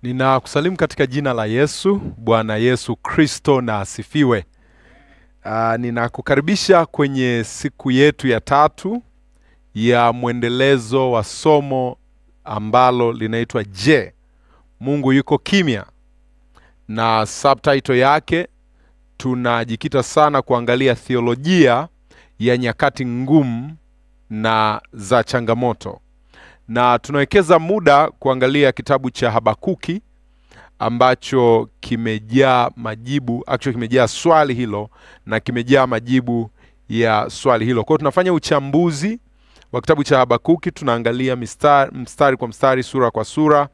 Ninakusalimu katika jina la Yesu. Bwana Yesu Kristo na asifiwe. Ninakukaribisha kwenye siku yetu ya 3 ya mwendelezo wa somo ambalo linaitwa Je, Mungu yuko kimya? Na subtitle yake tunajikita sana kuangalia theolojia ya nyakati ngumu na za changamoto. Na tunawekeza muda kuangalia kitabu cha Habakuki ambacho kimejaa majibu, kimejaa swali hilo na kimejaa majibu ya swali hilo. Kwa hiyo tunafanya uchambuzi wa kitabu cha Habakuki, tunaangalia mstari kwa mstari, sura kwa sura,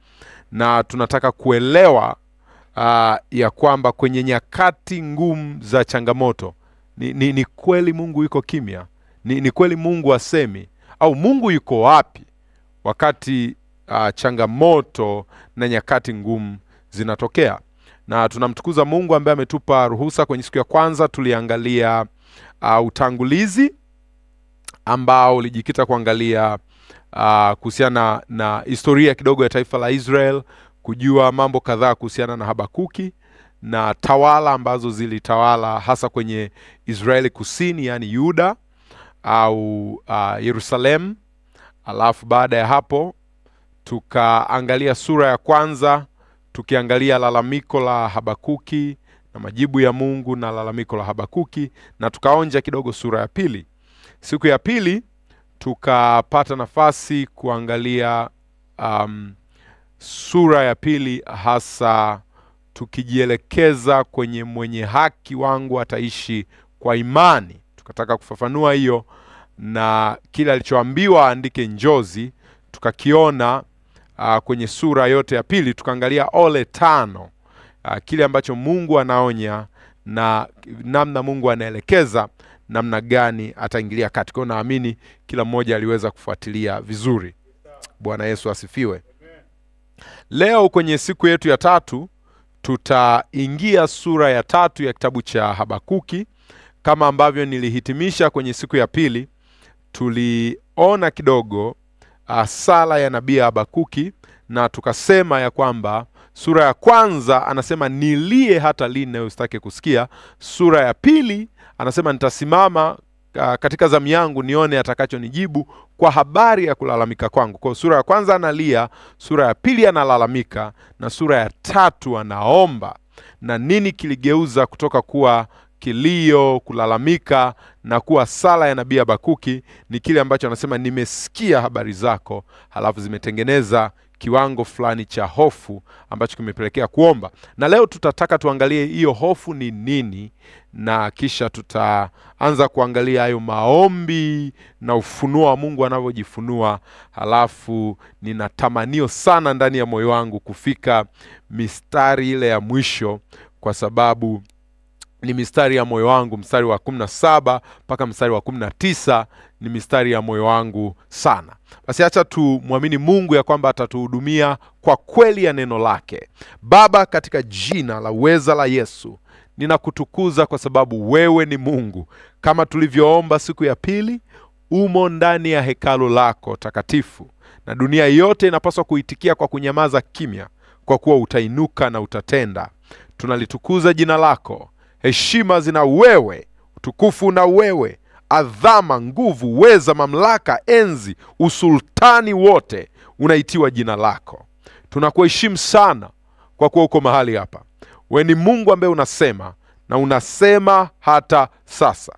na tunataka kuelewa ya kwamba kwenye nyakati ngumu za changamoto ni kweli Mungu yuko kimya? Ni kweli Mungu asemi? Au Mungu yuko wapi wakati changamoto na nyakati ngumu zinatokea? Na tunamtukuza Mungu ambaye ametupa ruhusa. Kwenye siku ya kwanza tuliangalia utangulizi ambao ulijikita kuangalia kuhusiana na historia kidogo ya taifa la Israel, kujua mambo kadhaa kuhusiana na Habakuki na tawala ambazo zilitawala hasa kwenye Israeli kusini, yani Yuda au Yerusalem. Alafu baada ya hapo tukaangalia sura ya kwanza, tukiangalia lalamiko la Habakuki na majibu ya Mungu na lalamiko la Habakuki, na tukaonja kidogo sura ya pili. Siku ya pili tukapata nafasi kuangalia sura ya pili, hasa tukijielekeza kwenye mwenye haki wangu ataishi kwa imani. Tukataka kufafanua hiyo na kile alichoambiwa andike njozi tukakiona kwenye sura yote ya pili. Tukaangalia ole 5, kile ambacho Mungu anaonya na namna Mungu anaelekeza namna gani ataingilia kati. Kwa naamini kila mmoja aliweza kufuatilia vizuri. Bwana Yesu asifiwe. Leo kwenye siku yetu ya 3 tutaingia sura ya 3 ya kitabu cha Habakuki. Kama ambavyo nilihitimisha kwenye siku ya pili, tuliona kidogo sala ya nabii Habakuki, na tukasema ya kwamba sura ya kwanza anasema nilie hata lini na usitake kusikia. Sura ya pili anasema nitasimama katika zamu yangu nione atakachonijibu kwa habari ya kulalamika kwangu. Kwa sura ya kwanza analia, sura ya pili analalamika, na sura ya 3 anaomba. Na nini kiligeuza kutoka kuwa kilio, kulalamika na kuwa sala ya nabii Habakuki? Ni kile ambacho anasema nimesikia habari zako, halafu zimetengeneza kiwango fulani cha hofu ambacho kimepelekea kuomba. Na leo tutataka tuangalie hiyo hofu ni nini, na kisha tutaanza kuangalia hayo maombi na ufunuo wa Mungu anavyojifunua. Halafu ninatamanio sana ndani ya moyo wangu kufika mistari ile ya mwisho, kwa sababu ni mistari ya moyo wangu. Mstari wa 17 mpaka mstari wa 19 ni mistari ya moyo wangu sana. Basi acha tumwamini Mungu ya kwamba atatuhudumia kwa kweli ya neno lake. Baba, katika jina la uweza la Yesu, ninakutukuza kwa sababu wewe ni Mungu. Kama tulivyoomba siku ya pili, umo ndani ya hekalu lako takatifu, na dunia yote inapaswa kuitikia kwa kunyamaza kimya, kwa kuwa utainuka na utatenda. Tunalitukuza jina lako. Heshima zina wewe, utukufu na wewe, adhama, nguvu, uweza, mamlaka, enzi, usultani wote unaitiwa jina lako. Tunakuheshimu sana kwa kuwa uko mahali hapa. Wewe ni Mungu ambaye unasema, na unasema hata sasa.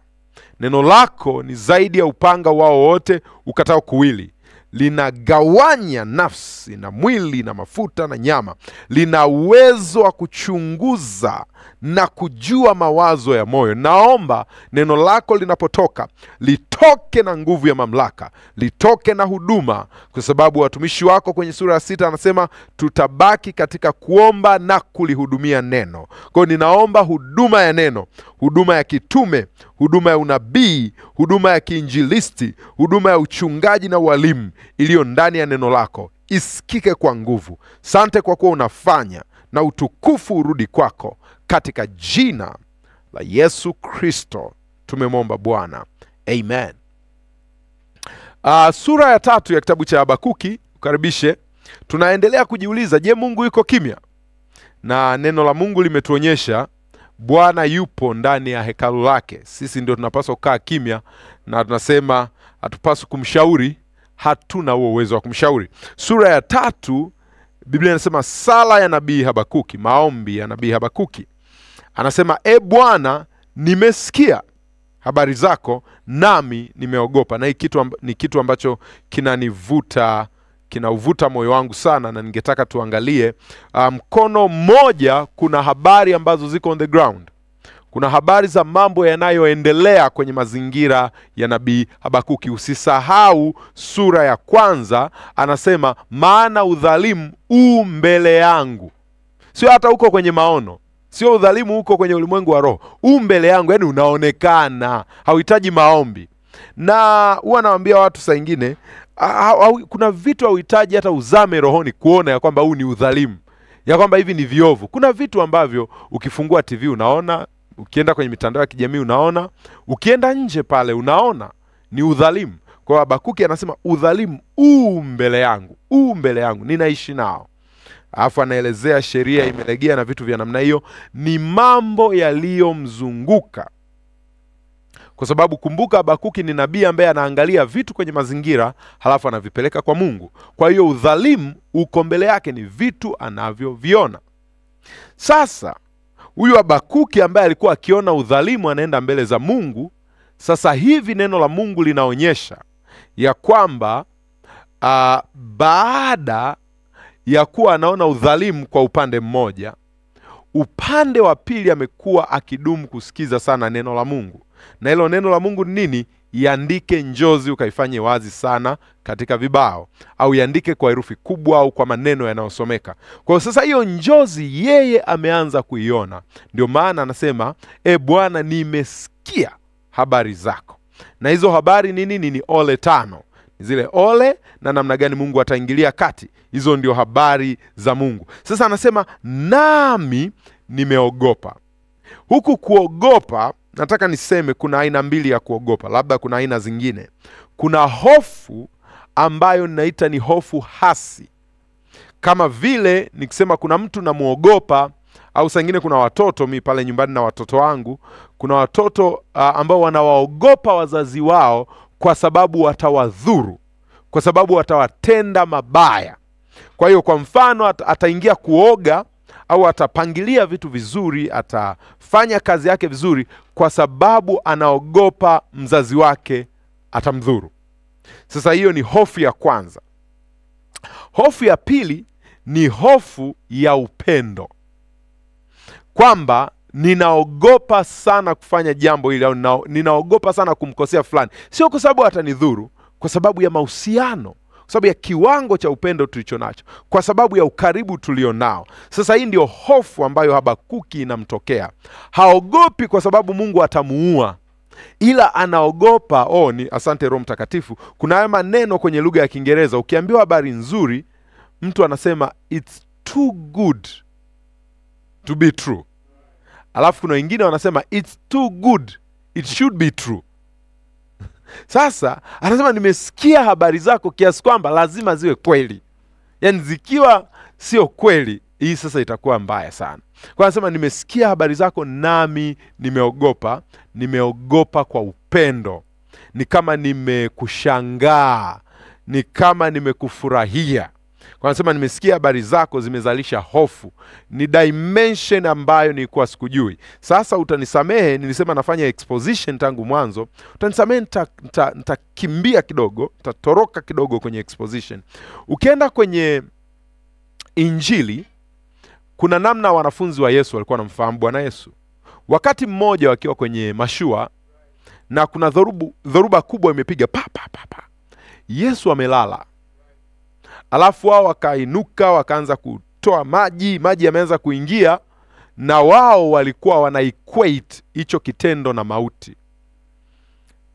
Neno lako ni zaidi ya upanga wao wote ukatao kuwili, linagawanya nafsi na mwili na mafuta na nyama, lina uwezo wa kuchunguza na kujua mawazo ya moyo. Naomba neno lako linapotoka litoke na nguvu ya mamlaka, litoke na huduma, kwa sababu watumishi wako kwenye sura ya 6 anasema tutabaki katika kuomba na kulihudumia neno. Kwa hiyo ninaomba huduma ya neno, huduma ya kitume, huduma ya unabii, huduma ya kiinjilisti, huduma ya uchungaji na ualimu iliyo ndani ya neno lako isikike kwa nguvu. Sante kwa kuwa unafanya, na utukufu urudi kwako, katika jina la Yesu Kristo tumemwomba Bwana, amen. Sura ya 3 ya kitabu cha Habakuki, ukaribishe. Tunaendelea kujiuliza, je, Mungu yuko kimya? Na neno la Mungu limetuonyesha Bwana yupo ndani ya hekalu lake. Sisi ndio tunapaswa kukaa kimya, na tunasema hatupaswi kumshauri, hatuna huo uwezo wa kumshauri. Sura ya 3 Biblia inasema sala ya nabii Habakuki, maombi ya nabii Habakuki. Anasema, e Bwana, nimesikia habari zako nami nimeogopa. Na hii ni kitu ambacho kinauvuta moyo wangu sana, na ningetaka tuangalie mkono mmoja. Kuna habari ambazo ziko on the ground. Kuna habari za mambo yanayoendelea kwenye mazingira ya nabii Habakuki. Usisahau sura ya 1 anasema, maana udhalimu mbele yangu. Sio hata huko kwenye maono, sio udhalimu huko kwenye ulimwengu wa roho, mbele yangu, yani unaonekana, hauhitaji maombi. Na huwa nawaambia watu saa nyingine, kuna vitu hauhitaji hata uzame rohoni kuona ya kwamba huu ni udhalimu, ya kwamba hivi ni viovu. Kuna vitu ambavyo ukifungua TV unaona, ukienda kwenye mitandao ya kijamii unaona, ukienda nje pale unaona ni udhalimu. Kwa Habakuki anasema udhalimu mbele yangu, mbele yangu, ninaishi nao. Alafu anaelezea sheria imelegea na vitu vya namna hiyo. Ni mambo yaliyomzunguka. Kwa sababu kumbuka, Habakuki ni nabii ambaye anaangalia vitu kwenye mazingira halafu anavipeleka kwa Mungu. Kwa hiyo udhalimu uko mbele yake, ni vitu anavyoviona. Sasa huyu Habakuki ambaye alikuwa akiona udhalimu anaenda mbele za Mungu. Sasa hivi neno la Mungu linaonyesha ya kwamba baada ya kuwa anaona udhalimu kwa upande mmoja, upande wa pili amekuwa akidumu kusikiza sana neno la Mungu. Na hilo neno la Mungu ni nini? Iandike njozi ukaifanye wazi sana katika vibao, au iandike kwa herufi kubwa au kwa maneno yanayosomeka. Kwa hiyo sasa hiyo njozi yeye ameanza kuiona. Ndio maana anasema, e Bwana, nimesikia habari zako. Na hizo habari ni nini? Ni ole 5. Zile ole na namna gani Mungu ataingilia kati. Hizo ndio habari za Mungu. Sasa anasema, nami nimeogopa. Huku kuogopa, nataka niseme kuna aina mbili ya kuogopa. Labda kuna aina zingine. Kuna hofu ambayo ninaita ni hofu hasi. Kama vile nikisema kuna mtu namuogopa, au saa nyingine kuna watoto, mimi pale nyumbani na watoto wangu, kuna watoto ambao wanawaogopa wazazi wao kwa sababu watawadhuru, kwa sababu watawatenda mabaya. Kwa hiyo kwa mfano ataingia kuoga au atapangilia vitu vizuri, atafanya kazi yake vizuri kwa sababu anaogopa mzazi wake atamdhuru. Sasa hiyo ni hofu ya kwanza. Hofu ya pili ni hofu ya upendo. Kwamba ninaogopa sana kufanya jambo hili, au ninaogopa sana kumkosea fulani. Sio kwa sababu atanidhuru, kwa sababu ya mahusiano, kwa sababu ya kiwango cha upendo tulicho nacho, kwa sababu ya ukaribu tulio nao. Sasa hii ndio hofu ambayo Habakuki inamtokea. Haogopi kwa sababu Mungu atamuua, ila anaogopa, asante Roho Mtakatifu. Kuna haya maneno kwenye lugha ya Kiingereza, ukiambiwa habari nzuri, mtu anasema it's too good to be true. Alafu kuna wengine wanasema it's too good, it should be true. Sasa anasema nimesikia habari zako kiasi kwamba lazima ziwe kweli. Yaani zikiwa sio kweli, hii sasa itakuwa mbaya sana. Kwa anasema nimesikia habari zako nami nimeogopa. Nimeogopa kwa upendo. Ni kama nimekushangaa, ni kama nimekufurahia. Kwa anasema nimesikia habari zako zimezalisha hofu. Ni dimension ambayo nilikuwa sikujui. Sasa utanisamehe, nilisema nafanya exposition tangu mwanzo. Utanisamehe, nitakimbia kidogo, nitatoroka kidogo kwenye exposition. Ukienda kwenye Injili, kuna namna wanafunzi wa Yesu walikuwa wanamfahamu Bwana Yesu. Wakati mmoja wakiwa kwenye mashua, na kuna dhoruba kubwa imepiga pa. Yesu amelala. Alafu wao wakainuka, wakaanza kutoa maji yameanza kuingia, na wao walikuwa wana equate hicho kitendo na mauti.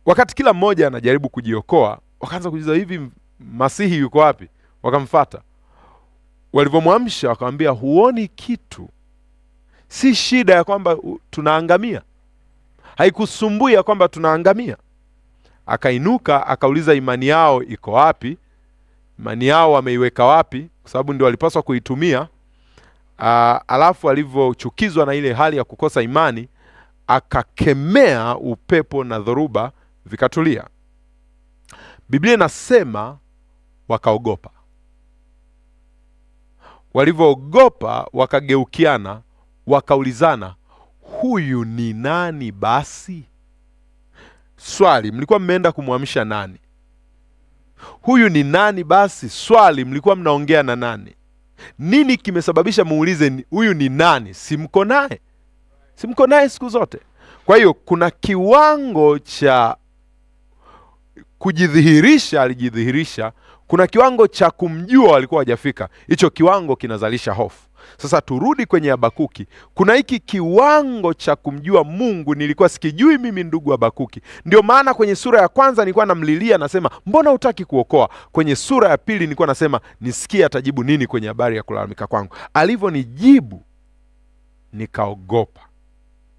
Wakati kila mmoja anajaribu kujiokoa, wakaanza kujiuliza, hivi Masihi yuko wapi? Wakamfuata. Walivomwamsha wakamwambia, huoni kitu? Si shida ya kwamba tunaangamia, haikusumbui ya kwamba tunaangamia. Akainuka akauliza imani yao iko wapi? Imani yao wameiweka wapi? kwa sababu ndio alipaswa kuitumia. Alafu alivyochukizwa na ile hali ya kukosa imani, akakemea upepo na dhoruba, vikatulia. Biblia inasema wakaogopa. Walivyoogopa wakageukiana, wakaulizana, huyu ni nani basi? Swali, mlikuwa mmeenda kumwamsha nani? Huyu ni nani basi? Swali, mlikuwa mnaongea na nani? Nini kimesababisha muulize huyu ni nani? Si mko naye? Si mko naye siku zote? Kwa hiyo kuna kiwango cha kujidhihirisha, alijidhihirisha. Kuna kiwango cha kumjua walikuwa hajafika. Hicho kiwango kinazalisha hofu. Sasa turudi kwenye Habakuki. Kuna hiki kiwango cha kumjua Mungu nilikuwa sikijui mimi, ndugu Habakuki. Ndio maana kwenye sura ya kwanza nilikuwa namlilia, nasema mbona hutaki kuokoa? Kwenye sura ya pili nilikuwa nasema nisikie atajibu nini kwenye habari ya kulalamika kwangu. Alivyonijibu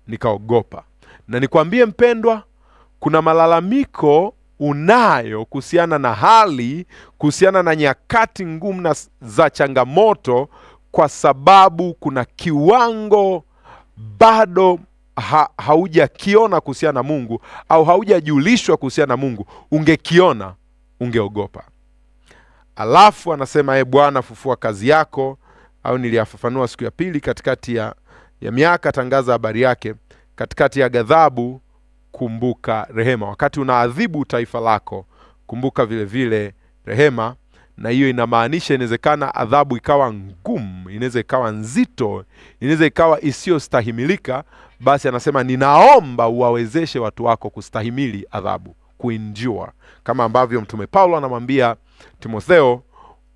nikaogopa. Na nikwambie mpendwa, kuna malalamiko unayo kuhusiana na hali, kuhusiana na nyakati ngumu na za changamoto, kwa sababu kuna kiwango bado haujakiona kuhusiana na Mungu, au haujajulishwa kuhusiana na Mungu. Ungekiona, ungeogopa. Alafu anasema Bwana fufua kazi yako, au niliyafafanua siku ya pili, katikati ya miaka tangaza habari yake, katikati ya ghadhabu kumbuka rehema. Wakati unaadhibu taifa lako, kumbuka vile vile rehema. Na hiyo inamaanisha inawezekana adhabu ikawa ngumu, inaweza ikawa nzito, inaweza ikawa isiyostahimilika. Basi anasema ninaomba uwawezeshe watu wako kustahimili adhabu, kuendure. Kama ambavyo Mtume Paulo anamwambia Timotheo,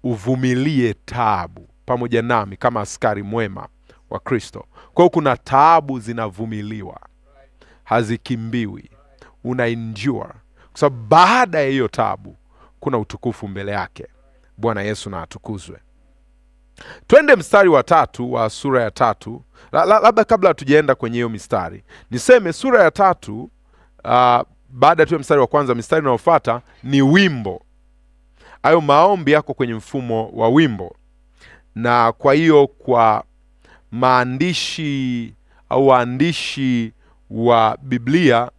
uvumilie taabu pamoja nami kama askari mwema wa Kristo. Kwa hiyo kuna taabu zinavumiliwa, hazikimbiwi, unaendure, kwa sababu baada ya hiyo taabu kuna utukufu mbele yake. Bwana Yesu na atukuzwe. Twende mstari wa 3 wa sura ya 3. Labda kabla tujaenda kwenye hiyo mistari, niseme sura ya 3, baada tu ya mstari wa kwanza, mistari inayofuata ni wimbo. Hayo maombi yako kwenye mfumo wa wimbo. Na kwa hiyo kwa maandishi au waandishi wa Biblia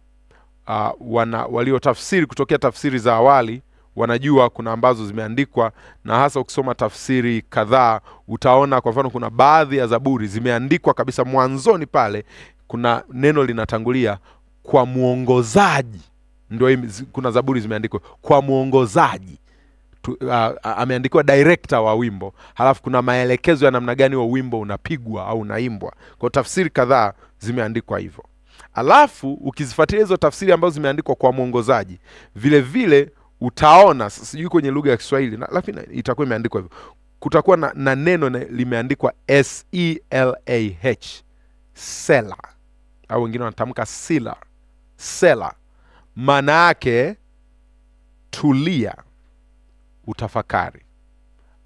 waliotafsiri kutokea tafsiri za awali, wanajua kuna ambazo zimeandikwa, na hasa ukisoma tafsiri kadhaa utaona, kwa mfano kuna baadhi ya Zaburi zimeandikwa kabisa mwanzoni pale kuna neno linatangulia kwa muongozaji. Ndio kuna Zaburi zimeandikwa kwa muongozaji, ameandikwa director wa wimbo, halafu kuna maelekezo ya namna gani wa wimbo unapigwa au unaimbwa. Kwa tafsiri kadhaa zimeandikwa hivyo. Alafu ukizifuatilia hizo tafsiri ambazo zimeandikwa kwa muongozaji, vile vile utaona, sijui kwenye lugha ya Kiswahili lakini itakuwa imeandikwa hivyo, kutakuwa na neno limeandikwa SELAH, Sela, au wengine wanatamka Sila, Sela. Maana yake tulia utafakari,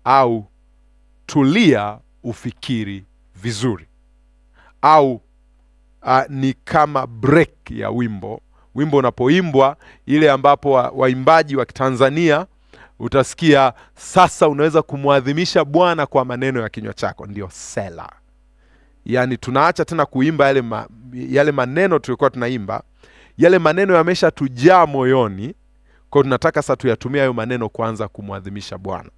au tulia ufikiri vizuri, au ni kama break ya wimbo. Wimbo unapoimbwa, ile ambapo waimbaji wa Kitanzania utasikia sasa unaweza kumwadhimisha Bwana kwa maneno ya kinywa chako, ndio Sela. Yani tunaacha tena kuimba yale maneno tulikuwa tunaimba, yale maneno yamesha tujaa moyoni, kwa tunataka sasa tuyatumie hayo maneno kwanza kumwadhimisha Bwana.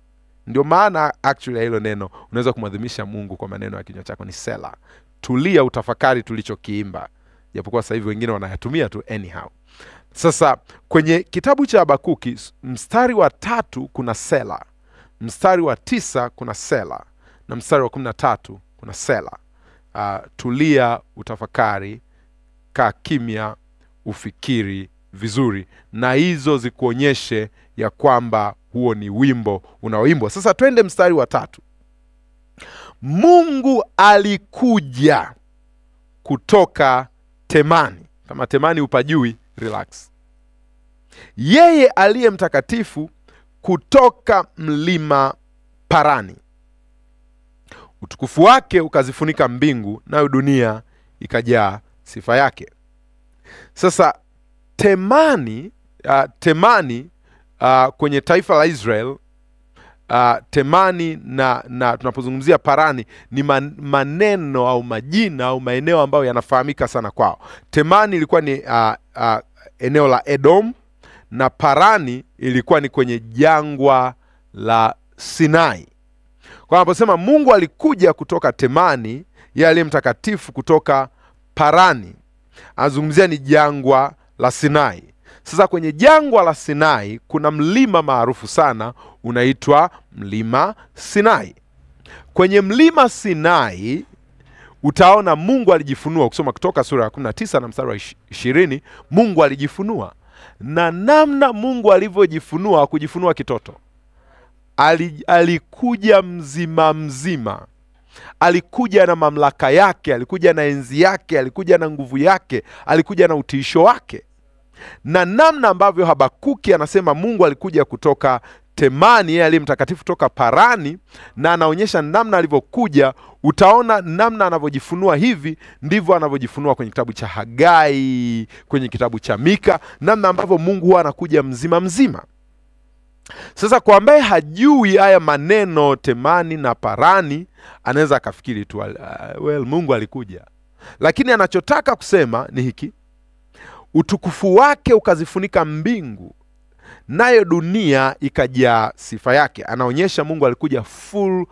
Ndio maana actually hilo neno unaweza kumwadhimisha Mungu kwa maneno ya kinywa chako ni Sela. Tulia utafakari tulichokiimba, japokuwa sasa hivi wengine wanayatumia tu anyhow. Sasa kwenye kitabu cha Habakuki, mstari wa 3 kuna Sela, mstari wa 9 kuna Sela, na mstari wa 13 kuna Sela. Tulia utafakari, kaa kimya, ufikiri vizuri, na hizo zikuonyeshe ya kwamba huo ni wimbo unaoimbwa. Sasa twende mstari wa 3. Mungu alikuja kutoka Temani. Kama Temani upajui, relax. Yeye aliye mtakatifu kutoka mlima Parani. Utukufu wake ukazifunika mbingu, nayo dunia ikajaa sifa yake. Sasa Temani kwenye taifa la Israel Temani na tunapozungumzia Parani ni maneno au majina au maeneo ambayo yanafahamika sana kwao. Temani ilikuwa ni eneo la Edom, na Parani ilikuwa ni kwenye jangwa la Sinai. Kwa anaposema Mungu alikuja kutoka Temani, yeye aliye mtakatifu kutoka Parani, anazungumzia ni jangwa la Sinai. Sasa kwenye jangwa la Sinai kuna mlima maarufu sana unaitwa mlima Sinai. Kwenye mlima Sinai utaona Mungu alijifunua. Kusoma Kutoka sura ya 19 na mstari wa 20, Mungu alijifunua. Na namna Mungu alivyojifunua, hakujifunua kitoto. Alikuja mzima mzima. Alikuja na mamlaka yake, alikuja na enzi yake, alikuja na nguvu yake, alikuja na utiisho wake. Na namna ambavyo Habakuki anasema Mungu alikuja kutoka Temani, yeye aliye mtakatifu kutoka Parani, na anaonyesha namna alivyokuja. Utaona namna anavyojifunua, hivi ndivyo anavyojifunua kwenye kitabu cha Hagai, kwenye kitabu cha Mika, namna ambavyo Mungu huwa anakuja mzima mzima. Sasa kwa ambaye hajui haya maneno Temani na Parani, anaweza akafikiri tu Mungu alikuja. Lakini anachotaka kusema ni hiki: utukufu wake ukazifunika mbingu, nayo dunia ikajaa sifa yake. Anaonyesha Mungu alikuja full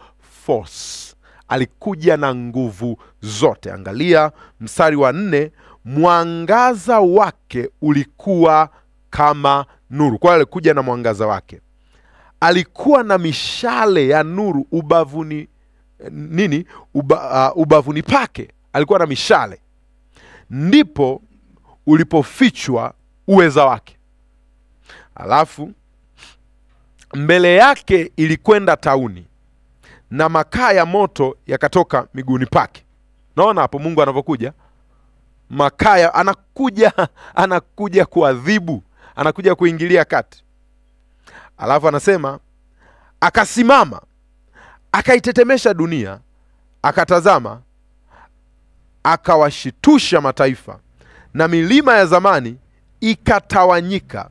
force, alikuja na nguvu zote. Angalia mstari wa 4, mwangaza wake ulikuwa kama nuru. Kwa hiyo alikuja na mwangaza wake. Alikuwa na mishale ya nuru ubavuni, ubavuni pake alikuwa na mishale, ndipo ulipofichwa uweza wake. Alafu mbele yake ilikwenda tauni, na makaa ya moto yakatoka miguuni pake. Naona hapo Mungu anavyokuja. Makaa anakuja kuadhibu, anakuja kuingilia kati. Alafu anasema akasimama, akaitetemesha dunia, akatazama, akawashitusha mataifa, na milima ya zamani ikatawanyika,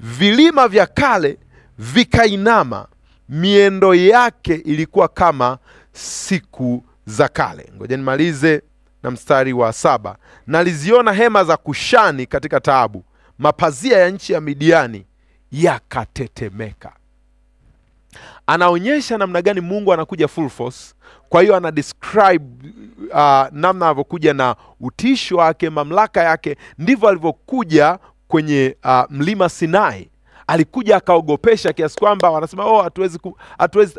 vilima vya kale vikainama, miendo yake ilikuwa kama siku za kale. Ngoja nimalize na mstari wa 7. Naliziona hema za Kushani katika taabu, mapazia ya nchi ya Midiani yakatetemeka. Anaonyesha namna gani Mungu anakuja full force. Kwa hiyo ana describe namna anavyokuja na utisho wake, mamlaka yake. Ndivyo alivyokuja kwenye mlima Sinai. Alikuja akaogopesha kiasi kwamba wanasema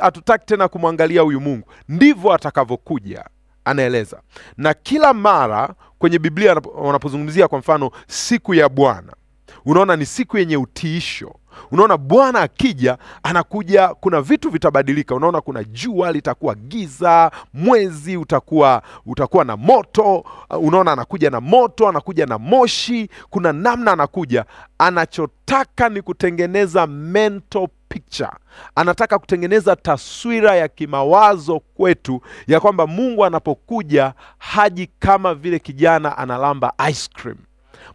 hatutaki tena kumwangalia huyu Mungu. Ndivyo atakavyokuja, anaeleza. Na kila mara kwenye Biblia wanapozungumzia kwa mfano siku ya Bwana, unaona ni siku yenye utiisho. Unaona Bwana akija, anakuja, kuna vitu vitabadilika. Unaona kuna jua litakuwa giza, mwezi utakuwa na moto. Unaona anakuja na moto, anakuja na moshi. Kuna namna anakuja. Anachotaka ni kutengeneza mental picture. Anataka kutengeneza taswira ya kimawazo kwetu ya kwamba Mungu anapokuja haji kama vile kijana analamba ice cream.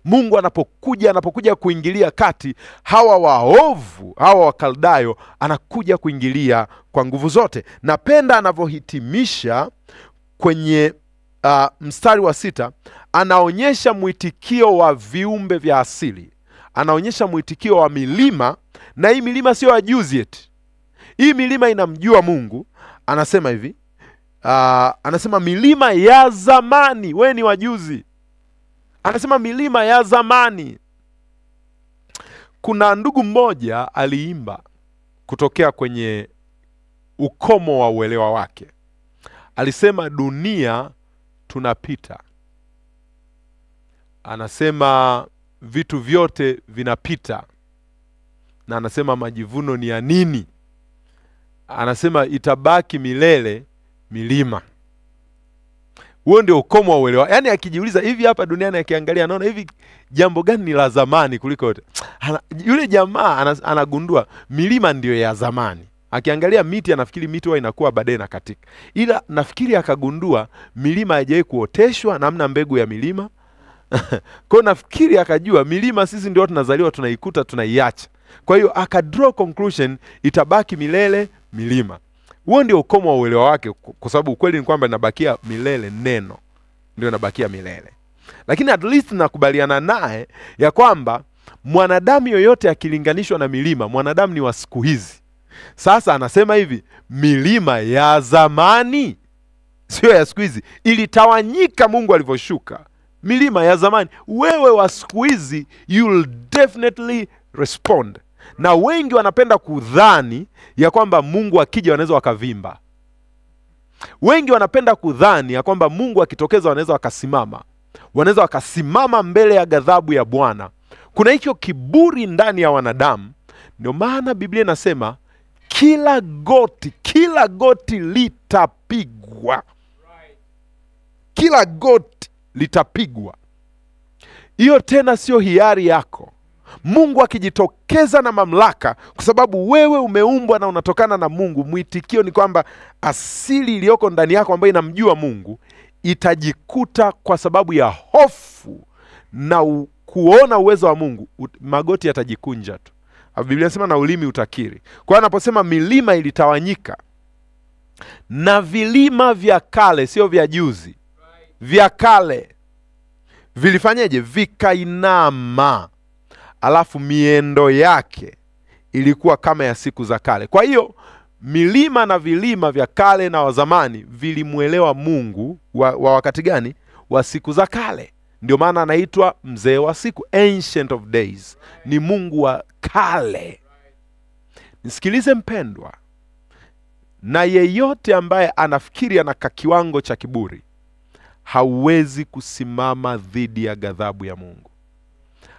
Mungu anapokuja kuingilia kati, hawa waovu, hawa Wakaldayo, anakuja kuingilia kwa nguvu zote. Napenda anavyohitimisha kwenye mstari wa 6, anaonyesha mwitikio wa viumbe vya asili. Anaonyesha mwitikio wa milima, na hii milima sio ajuzi eti. Hii milima inamjua Mungu. Anasema hivi, anasema milima ya zamani, we ni wajuzi. Anasema milima ya zamani. Kuna ndugu mmoja aliimba kutokea kwenye ukomo wa uelewa wake. Alisema dunia tunapita. Anasema vitu vyote vinapita. Na anasema majivuno ni ya nini? Anasema itabaki milele milima. Huo ndio ukomo wa uelewa. Yaani akijiuliza hivi hapa duniani, akiangalia anaona hivi jambo gani ni la zamani kuliko yote. Yule jamaa anagundua milima ndio ya zamani. Akiangalia miti anafikiri miti huwa inakuwa baadaye na katika. Ila nafikiri akagundua milima haijawahi kuoteshwa, namna mbegu ya milima. Kwa nafikiri akajua milima sisi ndio tunazaliwa, tunaikuta, tunaiacha. Kwa hiyo akadraw conclusion itabaki milele milima. Huo ndio ukomo wa uelewa wake, kwa sababu ukweli ni kwamba inabakia milele, neno ndio inabakia milele. Lakini at least nakubaliana naye ya kwamba mwanadamu yoyote akilinganishwa na milima, mwanadamu ni wa siku hizi. Sasa anasema hivi, milima ya zamani, sio ya siku hizi, ilitawanyika Mungu alivyoshuka. Milima ya zamani, wewe wa siku hizi, you'll definitely respond. Na wengi wanapenda kudhani ya kwamba Mungu akija wanaweza wakavimba. Wengi wanapenda kudhani ya kwamba Mungu akitokeza wanaweza wakasimama. Wanaweza wakasimama mbele ya ghadhabu ya Bwana. Kuna hicho kiburi ndani ya wanadamu. Ndio maana Biblia inasema kila goti litapigwa. Kila goti litapigwa. Hiyo tena sio hiari yako. Mungu akijitokeza na mamlaka, kwa sababu wewe umeumbwa na unatokana na Mungu, mwitikio ni kwamba asili iliyoko ndani yako ambayo inamjua Mungu itajikuta kwa sababu ya hofu na kuona uwezo wa Mungu, magoti yatajikunja tu. Biblia inasema na ulimi utakiri. Kwa anaposema milima ilitawanyika, na vilima vya kale, sio vya juzi, vya kale vilifanyeje? Vikainama. Alafu miendo yake ilikuwa kama ya siku za kale. Kwa hiyo milima na vilima vya kale na wa zamani vilimuelewa Mungu wa wakati gani? Wa siku za kale. Ndio maana anaitwa mzee wa siku, ancient of days. Ni Mungu wa kale. Nisikilize mpendwa, na yeyote ambaye anafikiri anaka kiwango cha kiburi hawezi kusimama dhidi ya ghadhabu ya Mungu.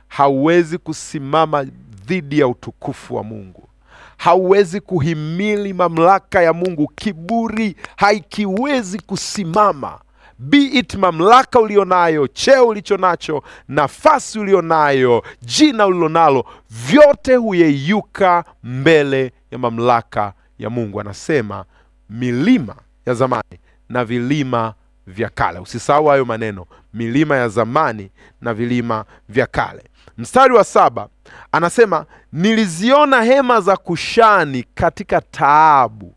Hauwezi kusimama dhidi ya utukufu wa Mungu. Hauwezi kuhimili mamlaka ya Mungu. Kiburi haikiwezi kusimama. Be it mamlaka ulionayo, cheo ulichonacho, nafasi ulionayo, jina ulilonalo, vyote huyeyuka mbele ya mamlaka ya Mungu. Anasema milima ya zamani na vilima vya kale. Usisahau hayo maneno, milima ya zamani na vilima vya kale. Mstari wa 7 anasema niliziona hema za Kushani katika taabu.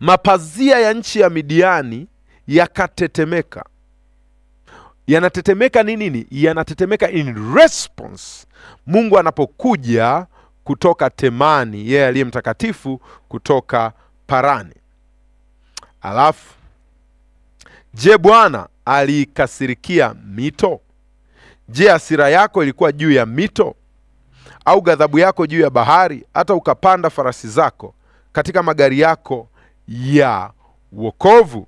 Mapazia ya nchi ya Midiani yakatetemeka. Yanatetemeka ni nini? Yanatetemeka in response Mungu anapokuja kutoka Temani, yeye aliye mtakatifu kutoka Parani. Alafu, je, Bwana alikasirikia mito? Je, hasira yako ilikuwa juu ya mito? Au ghadhabu yako juu ya bahari, hata ukapanda farasi zako katika magari yako ya wokovu?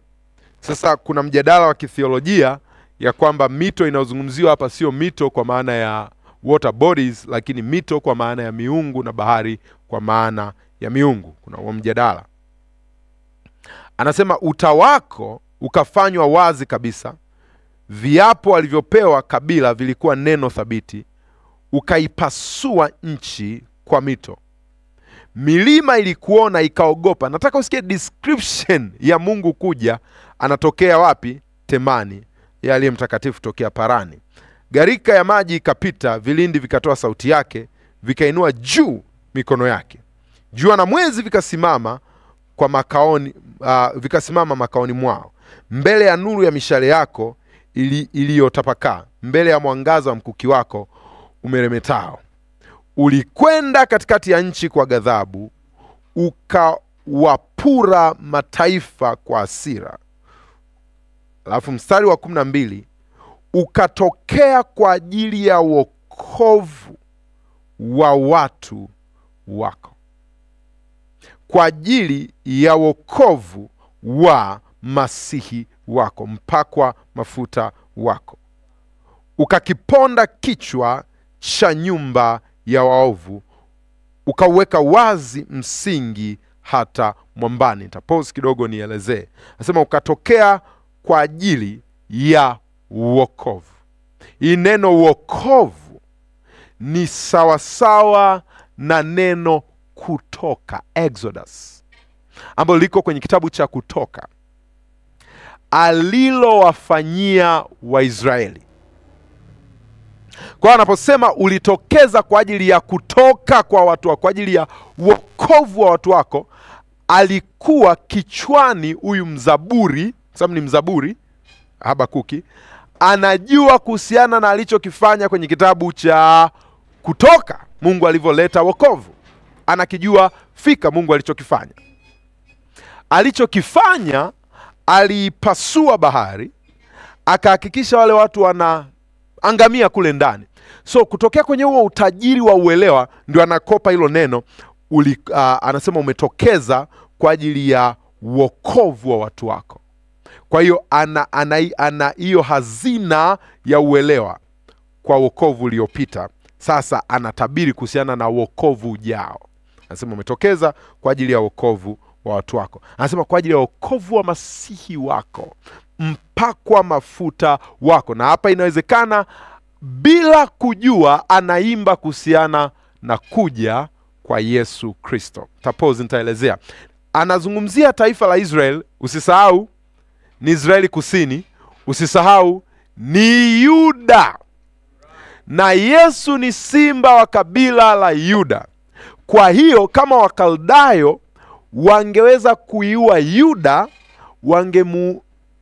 Sasa kuna mjadala wa kithiolojia ya kwamba mito inayozungumziwa hapa sio mito kwa maana ya water bodies, lakini mito kwa maana ya miungu na bahari kwa maana ya miungu. Kuna huo mjadala. Anasema utawako ukafanywa wazi kabisa. Viapo alivyopewa kabila vilikuwa neno thabiti. Ukaipasua nchi kwa mito. Milima ilikuona ikaogopa. Nataka usikie description ya Mungu kuja. Anatokea wapi? Temani, yeye aliye mtakatifu tokea Parani. Gharika ya maji ikapita, vilindi vikatoa sauti yake, vikainua juu mikono yake. Jua na mwezi vikasimama kwa makaoni, vikasimama makaoni mwao. Mbele ya nuru ya mishale yako iliyotapakaa, mbele ya mwangaza wa mkuki wako umeremetao. Ulikwenda katikati ya nchi kwa ghadhabu, ukawapura mataifa kwa hasira. Alafu mstari wa 12, ukatokea kwa ajili ya wokovu wa watu wako. Kwa ajili ya wokovu wa Masihi wako, mpakwa mafuta wako. Ukakiponda kichwa cha nyumba ya waovu, ukauweka wazi msingi hata mwambani. Nitapause kidogo nielezee. Nasema ukatokea kwa ajili ya wokovu. Hii neno wokovu ni sawasawa na neno kutoka, Exodus, ambalo liko kwenye kitabu cha Kutoka, alilowafanyia Waisraeli. Kwa anaposema ulitokeza kwa ajili ya kutoka kwa watu wako, kwa ajili ya wokovu wa watu wako, alikuwa kichwani huyu mzaburi, sababu ni mzaburi Habakuki, anajua kuhusiana na alichokifanya kwenye kitabu cha Kutoka, Mungu alivyoleta wokovu. Anakijua fika Mungu alichokifanya. Alichokifanya, alipasua bahari, akahakikisha wale watu wanaangamia kule ndani. So kutokea kwenye huo utajiri wa uelewa, ndio anakopa hilo neno anasema umetokeza kwa ajili ya wokovu wa watu wako. Kwa hiyo ana hiyo hazina ya uelewa kwa wokovu uliopita. Sasa anatabiri kuhusiana na wokovu ujao. Anasema umetokeza kwa ajili ya wokovu wa watu wako. Anasema kwa ajili ya wokovu wa Masihi wako, mpakwa mafuta wako. Na hapa inawezekana bila kujua anaimba kuhusiana na kuja kwa Yesu Kristo. Tapozi nitaelezea. Anazungumzia taifa la Israel. Usisahau ni Israeli kusini, usisahau ni Yuda, na Yesu ni simba wa kabila la Yuda. Kwa hiyo kama Wakaldayo wangeweza kuiua Yuda,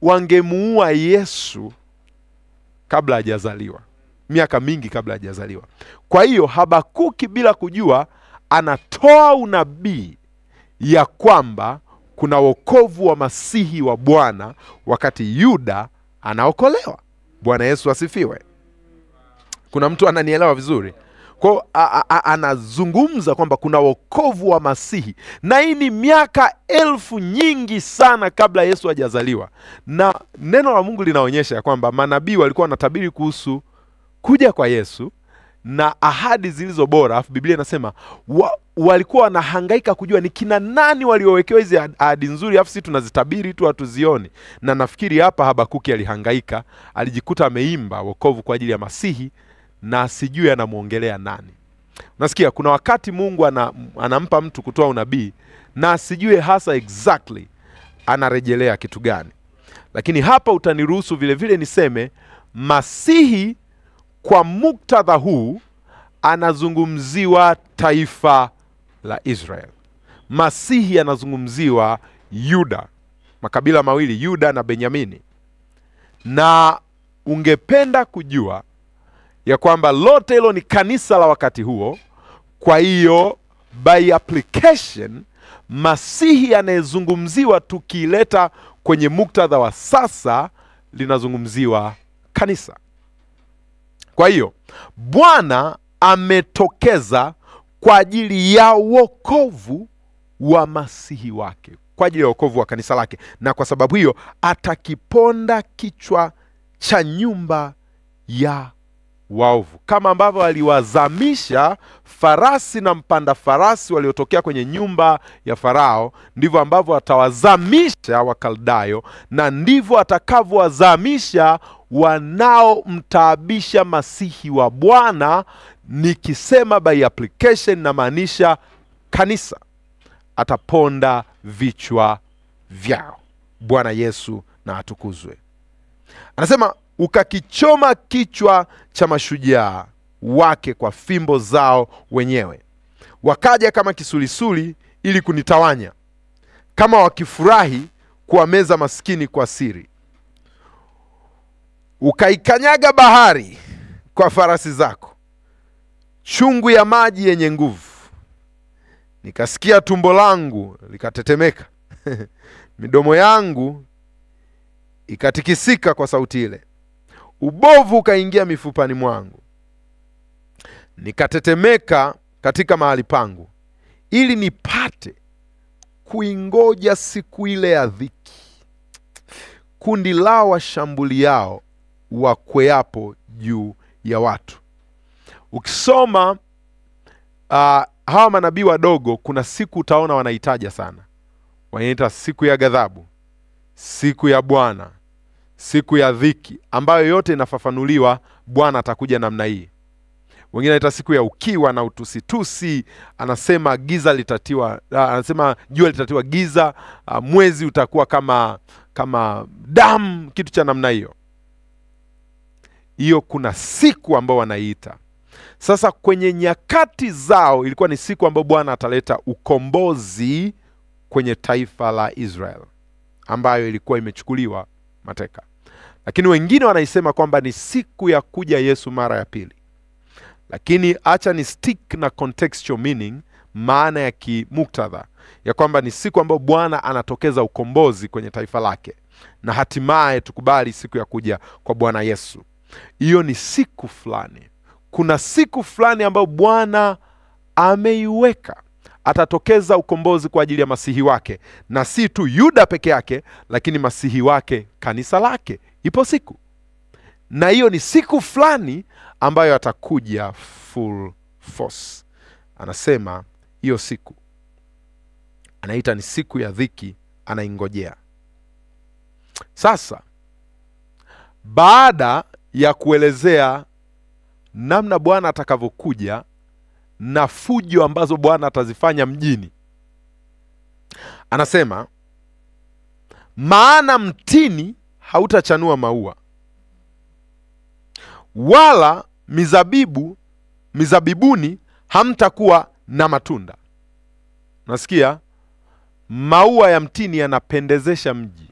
wangemuua Yesu kabla hajazaliwa, miaka mingi kabla hajazaliwa. Kwa hiyo Habakuki bila kujua anatoa unabii ya kwamba kuna wokovu wa Masihi wa Bwana wakati Yuda anaokolewa. Bwana Yesu asifiwe. Kuna mtu ananielewa vizuri? Kwa anazungumza kwamba kuna wokovu wa Masihi, na hii ni miaka elfu nyingi sana kabla Yesu hajazaliwa. Na neno la Mungu linaonyesha ya kwamba manabii walikuwa wanatabiri kuhusu kuja kwa Yesu na ahadi zilizo bora. Alafu Biblia inasema walikuwa wanahangaika kujua ni kina nani waliowekewa hizi ahadi nzuri, alafu sisi tunazitabiri tu hatuzioni. Na nafikiri hapa Habakuki alihangaika, alijikuta ameimba wokovu kwa ajili ya Masihi na sijui anamuongelea nani. Unasikia kuna wakati Mungu anampa mtu kutoa unabii na sijui hasa exactly anarejelea kitu gani. Lakini hapa utaniruhusu vile vile niseme Masihi kwa muktadha huu anazungumziwa taifa la Israel. Masihi anazungumziwa Yuda, makabila mawili, Yuda na Benyamini. Na ungependa kujua ya kwamba lote hilo ni kanisa la wakati huo. Kwa hiyo by application Masihi anayezungumziwa tukileta kwenye muktadha wa sasa linazungumziwa kanisa. Kwa hiyo Bwana ametokeza kwa ajili ya wokovu wa Masihi wake, kwa ajili ya wokovu wa kanisa lake, na kwa sababu hiyo atakiponda kichwa cha nyumba ya waovu. Kama ambavyo aliwazamisha farasi na mpanda farasi waliotokea kwenye nyumba ya Farao, ndivyo ambavyo atawazamisha Wakaldayo, na ndivyo atakavyowazamisha wanaomtaabisha Masihi wa Bwana. Nikisema by application na maanisha kanisa. Ataponda vichwa vyao. Bwana Yesu na atukuzwe. Anasema ukakichoma kichwa cha mashujaa wake kwa fimbo zao wenyewe. Wakaja kama kisulisuli ili kunitawanya, kama wakifurahi kuwameza maskini kwa siri. Ukaikanyaga bahari kwa farasi zako, chungu ya maji yenye nguvu. Nikasikia tumbo langu likatetemeka midomo yangu ikatikisika kwa sauti ile. Ubovu ukaingia mifupani mwangu, nikatetemeka katika mahali pangu, ili nipate kuingoja siku ile ya dhiki, kundi lao washambuliao wakweapo juu ya watu. Ukisoma hawa manabii wadogo, kuna siku utaona wanaitaja sana. Wanaita siku ya ghadhabu, siku ya Bwana, siku ya dhiki, ambayo yote inafafanuliwa Bwana atakuja namna hii. Wengine wanaita siku ya ukiwa na utusitusi. Anasema giza litatiwa, anasema jua litatiwa giza, mwezi utakuwa kama damu, kitu cha namna hiyo. hiyo kuna siku ambao wanaiita. Sasa kwenye nyakati zao ilikuwa ni siku ambayo Bwana ataleta ukombozi kwenye taifa la Israel ambayo ilikuwa imechukuliwa mateka. Lakini wengine wanaisema kwamba ni siku ya kuja Yesu mara ya pili. Lakini acha ni stick na contextual meaning, maana ya kimuktadha, ya kwamba ni siku ambayo Bwana anatokeza ukombozi kwenye taifa lake, na hatimaye tukubali siku ya kuja kwa Bwana Yesu. Hiyo ni siku fulani. Kuna siku fulani ambayo Bwana ameiweka, atatokeza ukombozi kwa ajili ya masihi wake, na si tu Yuda peke yake, lakini masihi wake, kanisa lake. Ipo siku, na hiyo ni siku fulani ambayo atakuja full force. Anasema hiyo siku anaita ni siku ya dhiki, anaingojea. Sasa baada ya kuelezea namna Bwana atakavyokuja na fujo ambazo Bwana atazifanya mjini, anasema maana mtini hautachanua maua, wala mizabibuni hamtakuwa na matunda. Nasikia maua ya mtini yanapendezesha mji,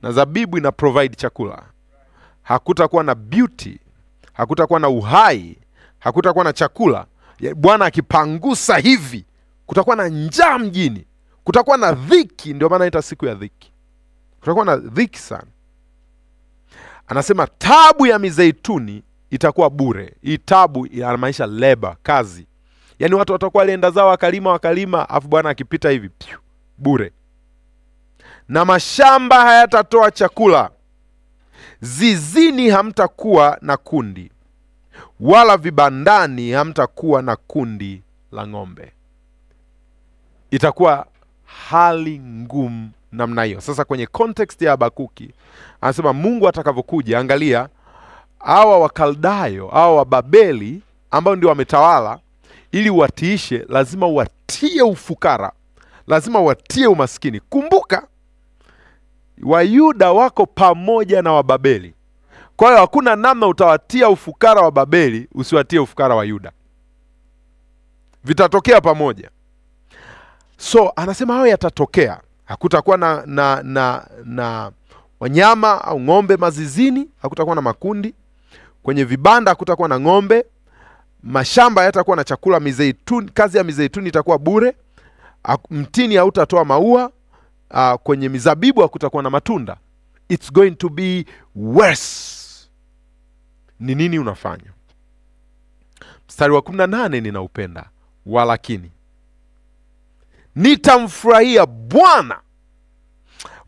na zabibu ina provide chakula. Hakutakuwa na beauty, hakutakuwa na uhai, hakutakuwa na chakula. Bwana akipangusa hivi, kutakuwa na njaa mjini, kutakuwa na dhiki. Ndio maana inaitwa siku ya dhiki. Kutakuwa na dhiki sana. Anasema tabu ya mizeituni itakuwa bure. Hii tabu inamaanisha labor, kazi. Yaani watu watakuwa walienda zao wakalima, afu Bwana akipita hivi bure. Na mashamba hayatatoa chakula, zizini hamtakuwa na kundi, wala vibandani hamtakuwa na kundi la ng'ombe. Itakuwa hali ngumu namna hiyo. Sasa kwenye context ya Habakuki anasema Mungu atakavyokuja, angalia hawa Wakaldayo, hawa Wababeli ambao ndio wametawala, ili watiishe lazima watie ufukara, lazima watie umaskini. Kumbuka Wayuda wako pamoja na Wababeli. Kwa hiyo hakuna namna utawatia ufukara wa Babeli usiwatie ufukara wa Yuda. Vitatokea pamoja. So anasema hao yatatokea. Hakutakuwa na wanyama au ng'ombe mazizini, hakutakuwa na makundi. Kwenye vibanda hakutakuwa na ng'ombe. Mashamba hayatakuwa na chakula, mizeituni, kazi ya mizeituni itakuwa bure. Mtini hautatoa maua. Kwenye mizabibu hakutakuwa na matunda. It's going to be worse. Ni nini unafanya? Mstari wa 18 ninaupenda. Walakini nitamfurahia Bwana.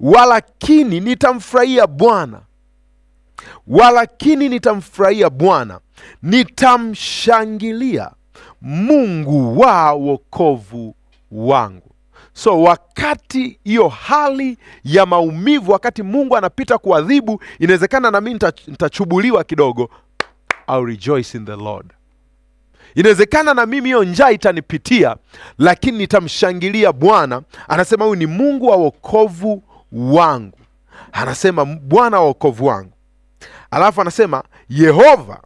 Walakini nitamfurahia Bwana. Walakini nitamfurahia Bwana. Nitamshangilia Mungu wa wokovu wangu. So wakati hiyo hali ya maumivu, wakati Mungu anapita kuadhibu, inawezekana na mimi nitachubuliwa kidogo. I'll rejoice in the Lord. Inawezekana na mimi hiyo njaa itanipitia, lakini nitamshangilia Bwana. Anasema huyu ni Mungu wa wokovu wangu. Anasema Bwana wa wokovu wangu. Alafu anasema Yehova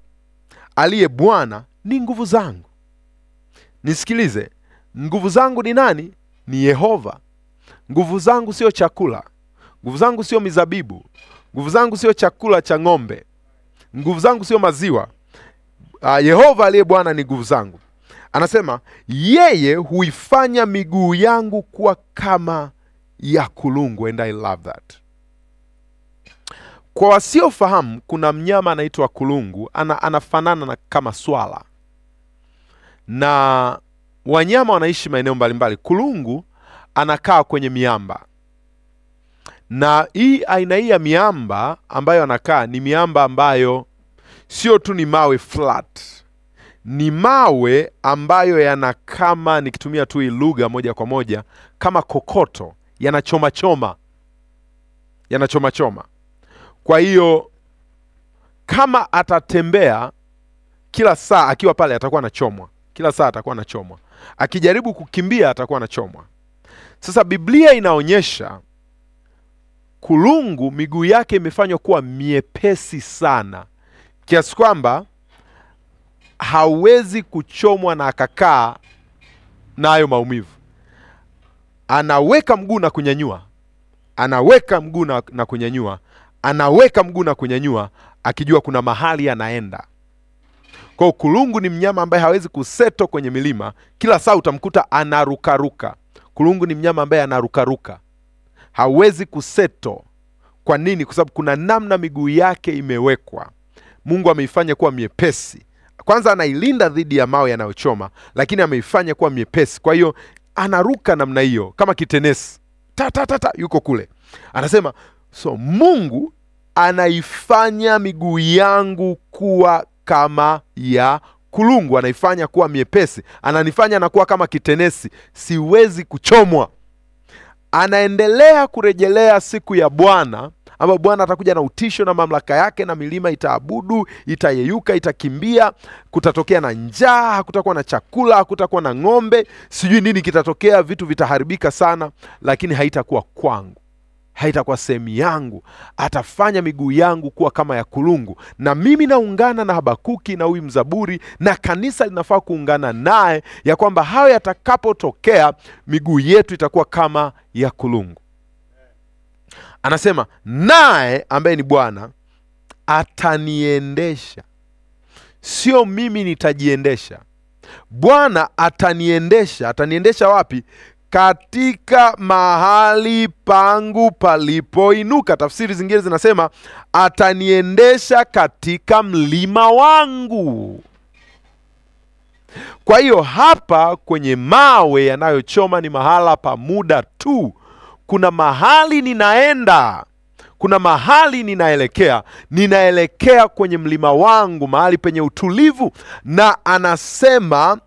aliye Bwana ni nguvu zangu. Nisikilize, nguvu zangu ni nani? Ni Yehova. Nguvu zangu sio chakula. Nguvu zangu sio mizabibu. Nguvu zangu sio chakula cha ng'ombe. Nguvu zangu sio maziwa. Yehova aliye Bwana ni nguvu zangu. Anasema yeye huifanya miguu yangu kuwa kama ya kulungu, and I love that. Kwa wasiofahamu, kuna mnyama anaitwa kulungu, anafanana na kama swala. Na wanyama wanaishi maeneo mbalimbali. Kulungu anakaa kwenye miamba. Na hii aina hii ya miamba ambayo anakaa ni miamba ambayo sio tu ni mawe flat. Ni mawe ambayo yana kama, nikitumia tu hii lugha moja kwa moja, kama kokoto, yanachoma choma. Yanachoma choma. Kwa hiyo kama atatembea kila saa akiwa pale atakuwa anachomwa. Kila saa atakuwa anachomwa. Akijaribu kukimbia atakuwa anachomwa. Sasa Biblia inaonyesha kulungu miguu yake imefanywa kuwa miepesi sana, kiasi kwamba hawezi kuchomwa na akakaa nayo maumivu. Anaweka mguu na kunyanyua, anaweka mguu na kunyanyua, anaweka mguu na kunyanyua, akijua kuna mahali anaenda. Kwa kulungu ni mnyama ambaye hawezi kuseto kwenye milima. Kila saa utamkuta anarukaruka. Kulungu ni mnyama ambaye anarukaruka, hawezi kuseto. Kwa nini? Kwa sababu kuna namna miguu yake imewekwa. Mungu ameifanya kuwa miepesi. Kwanza anailinda dhidi ya mawe yanayochoma, lakini ameifanya kuwa miepesi. Kwa hiyo anaruka namna hiyo kama kitenesi. Yuko kule. Anasema, so Mungu anaifanya miguu yangu kuwa kama ya kulungu, anaifanya kuwa miepesi, ananifanya na kuwa kama kitenesi, siwezi kuchomwa. Anaendelea kurejelea siku ya Bwana, ambapo Bwana atakuja na utisho na mamlaka yake, na milima itaabudu, itayeyuka, itakimbia, kutatokea na njaa, hakutakuwa na chakula, hakutakuwa na ng'ombe, sijui nini kitatokea, vitu vitaharibika sana, lakini haitakuwa kwangu, haitakuwa sehemu yangu. Atafanya miguu yangu kuwa kama ya kulungu. Na mimi naungana na Habakuki na huyu mzaburi, na kanisa linafaa kuungana naye, ya kwamba hayo yatakapotokea, miguu yetu itakuwa kama ya kulungu. Anasema, naye ambaye ni Bwana ataniendesha. Sio mimi nitajiendesha. Bwana ataniendesha. Ataniendesha wapi? Katika mahali pangu palipoinuka. Tafsiri zingine zinasema ataniendesha katika mlima wangu. Kwa hiyo hapa kwenye mawe yanayochoma ni mahala pa muda tu. Kuna mahali ninaenda, kuna mahali ninaelekea kwenye mlima wangu, mahali penye utulivu. Na anasema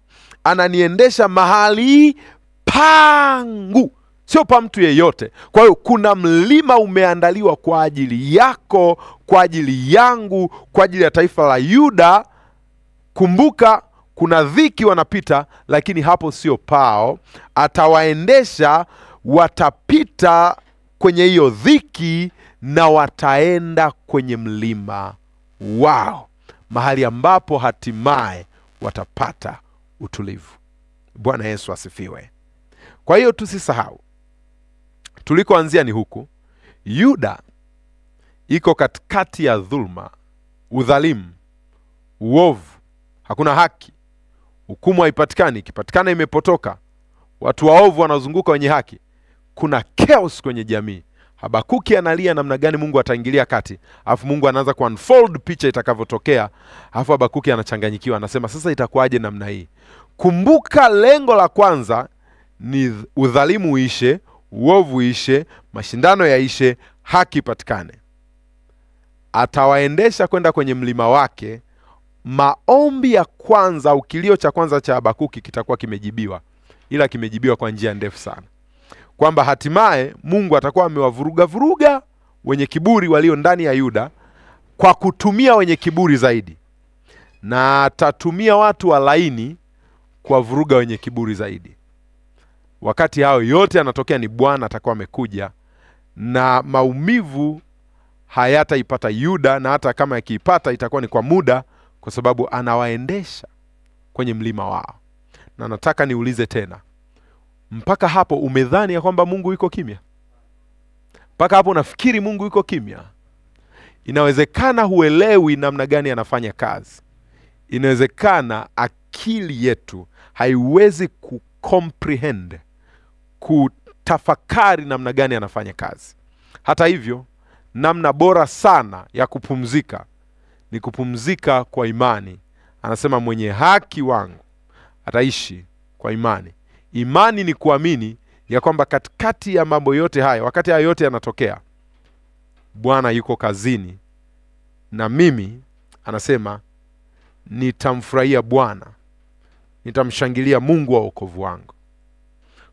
ananiendesha mahali pangu, sio pa mtu yeyote. Kwa hiyo kuna mlima umeandaliwa kwa ajili yako, kwa ajili yangu, kwa ajili ya taifa la Yuda. Kumbuka kuna dhiki wanapita, lakini hapo sio pao. Atawaendesha, watapita kwenye hiyo dhiki na wataenda kwenye mlima wao, mahali ambapo hatimaye watapata utulivu. Bwana Yesu asifiwe. Kwa hiyo tusisahau, tulikoanzia ni huku. Yuda iko katikati ya dhulma, udhalimu, uovu, hakuna haki, hukumu haipatikani, ikipatikana imepotoka, watu waovu wanazunguka wenye haki, kuna chaos kwenye jamii. Habakuki analia namna gani Mungu ataingilia kati, alafu Mungu anaanza ku-unfold picha itakavyotokea, alafu Habakuki anachanganyikiwa, anasema sasa itakuwaje namna hii? Kumbuka lengo la kwanza ni udhalimu uishe, uovu uishe, mashindano yaishe, haki patikane. Atawaendesha kwenda kwenye mlima wake. Maombi ya kwanza au kilio cha kwanza cha Habakuki kitakuwa kimejibiwa, ila kimejibiwa kwa njia ndefu sana, kwamba hatimaye Mungu atakuwa amewavuruga wenye kiburi walio ndani ya Yuda kwa kutumia wenye kiburi zaidi, na atatumia watu walaini kwa vuruga wenye kiburi zaidi. Wakati hao yote yanatokea, ni Bwana atakuwa amekuja, na maumivu hayataipata Yuda, na hata kama yakiipata itakuwa ni kwa muda, kwa sababu anawaendesha kwenye mlima wao. Na nataka niulize tena, mpaka hapo umedhani ya kwamba Mungu yuko kimya? Mpaka hapo unafikiri Mungu yuko kimya? Inawezekana huelewi namna gani anafanya kazi. Inawezekana akili yetu haiwezi kucomprehend, kutafakari namna gani anafanya kazi. Hata hivyo, namna bora sana ya kupumzika ni kupumzika kwa imani. Anasema mwenye haki wangu ataishi kwa imani. Imani ni kuamini ya kwamba katikati ya mambo yote haya, wakati haya yote yanatokea, Bwana yuko kazini, na mimi anasema nitamfurahia Bwana, nitamshangilia Mungu wa wokovu wangu,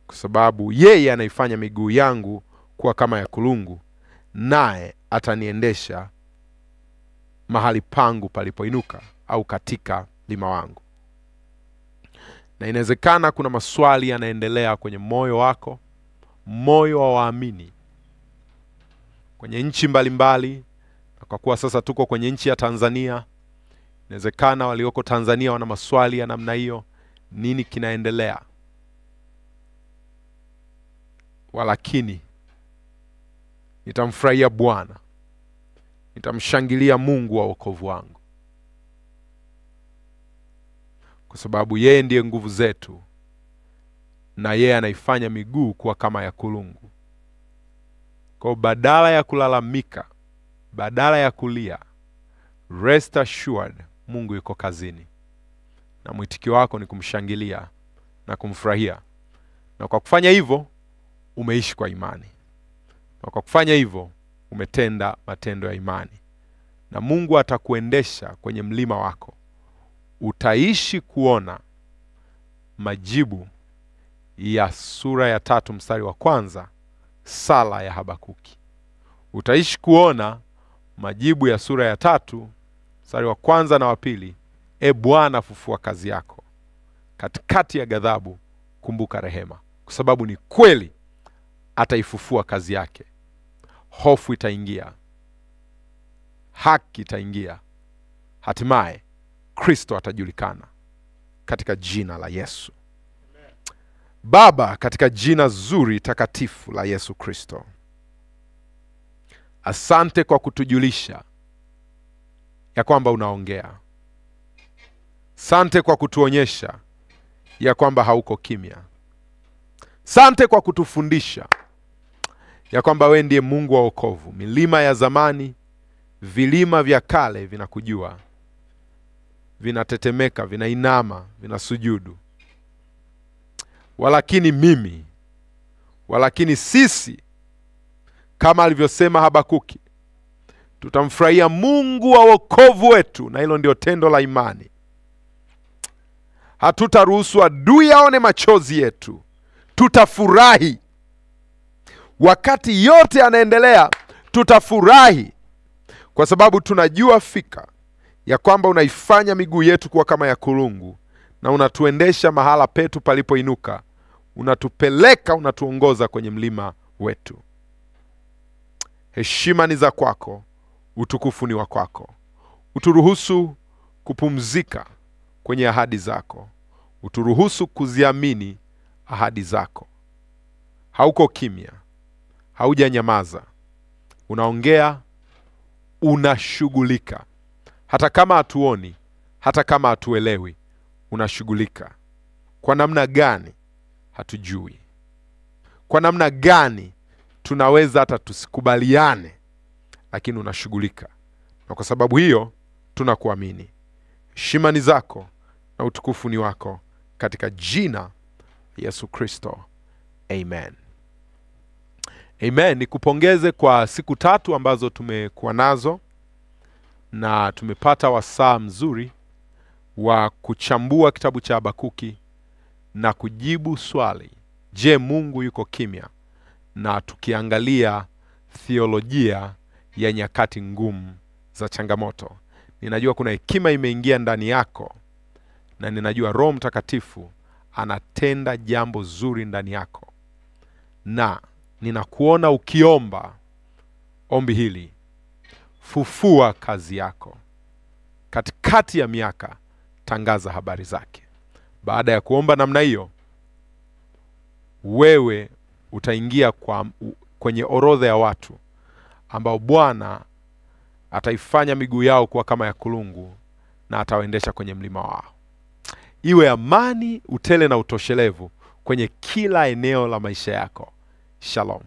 kwa sababu yeye anaifanya miguu yangu kuwa kama ya kulungu, naye ataniendesha mahali pangu palipoinuka, au katika mlima wangu. Na inawezekana kuna maswali yanaendelea kwenye moyo wako, moyo wa waamini kwenye nchi mbalimbali. Na kwa kuwa sasa tuko kwenye nchi ya Tanzania, Inawezekana walioko Tanzania wana maswali ya namna hiyo, nini kinaendelea? Walakini nitamfurahia Bwana, nitamshangilia Mungu wa wokovu wangu, kwa sababu yeye ndiye nguvu zetu, na yeye anaifanya miguu kuwa kama ya kulungu. Kwa badala ya kulalamika, badala ya kulia, rest assured, Mungu yuko kazini, na mwitikio wako ni kumshangilia na kumfurahia. Na kwa kufanya hivyo umeishi kwa imani, na kwa kufanya hivyo umetenda matendo ya imani, na Mungu atakuendesha kwenye mlima wako. Utaishi kuona majibu ya sura ya 3 mstari wa 1, sala ya Habakuki. Utaishi kuona majibu ya sura ya 3 mstari wa 1 na wa 2, e Bwana, fufua kazi yako, katikati ya ghadhabu kumbuka rehema. Kwa sababu ni kweli ataifufua kazi yake. Hofu itaingia, haki itaingia, hatimaye Kristo atajulikana, katika jina la Yesu. Baba, katika jina zuri takatifu la Yesu Kristo, asante kwa kutujulisha ya kwamba unaongea. Asante kwa kutuonyesha ya kwamba hauko kimya. Asante kwa kutufundisha ya kwamba wewe ndiye Mungu wa wokovu. Milima ya zamani, vilima vya kale vinakujua, vinatetemeka, vinainama, vinasujudu. Walakini sisi, kama alivyosema Habakuki, tutamfurahia Mungu wa wokovu wetu, na hilo ndio tendo la imani. Hatutaruhusu adui aone machozi yetu. Tutafurahi wakati yote yanaendelea, tutafurahi kwa sababu tunajua fika ya kwamba unaifanya miguu yetu kuwa kama ya kulungu, na unatuendesha mahala petu palipoinuka. Unatupeleka, unatuongoza kwenye mlima wetu. Heshima ni za kwako, utukufu ni wa kwako. Uturuhusu kupumzika kwenye ahadi zako. Uturuhusu kuziamini ahadi zako. Hauko kimya, haujanyamaza. Unaongea, unashughulika. Hata kama hatuoni, hata kama hatuelewi, unashughulika. Kwa namna gani? Hatujui. Kwa namna gani tunaweza hata tusikubaliane, lakini unashughulika. Na kwa sababu hiyo tunakuamini. Heshima ni zako na utukufu ni wako, katika jina Yesu Kristo. Amen. Amen. Nikupongeze kwa siku 3 ambazo tumekuwa nazo, na tumepata wasaa mzuri wa kuchambua kitabu cha Habakuki na kujibu swali, je, Mungu yuko kimya? Na tukiangalia theolojia ya nyakati ngumu za changamoto. Ninajua kuna hekima imeingia ndani yako, na ninajua Roho Mtakatifu anatenda jambo zuri ndani yako, na ninakuona ukiomba ombi hili: fufua kazi yako, katikati ya miaka tangaza habari zake. Baada ya kuomba namna hiyo, wewe utaingia kwenye orodha ya watu ambao Bwana ataifanya miguu yao kuwa kama ya kulungu, na atawaendesha kwenye mlima wao. Iwe amani, utele na utoshelevu kwenye kila eneo la maisha yako. Shalom.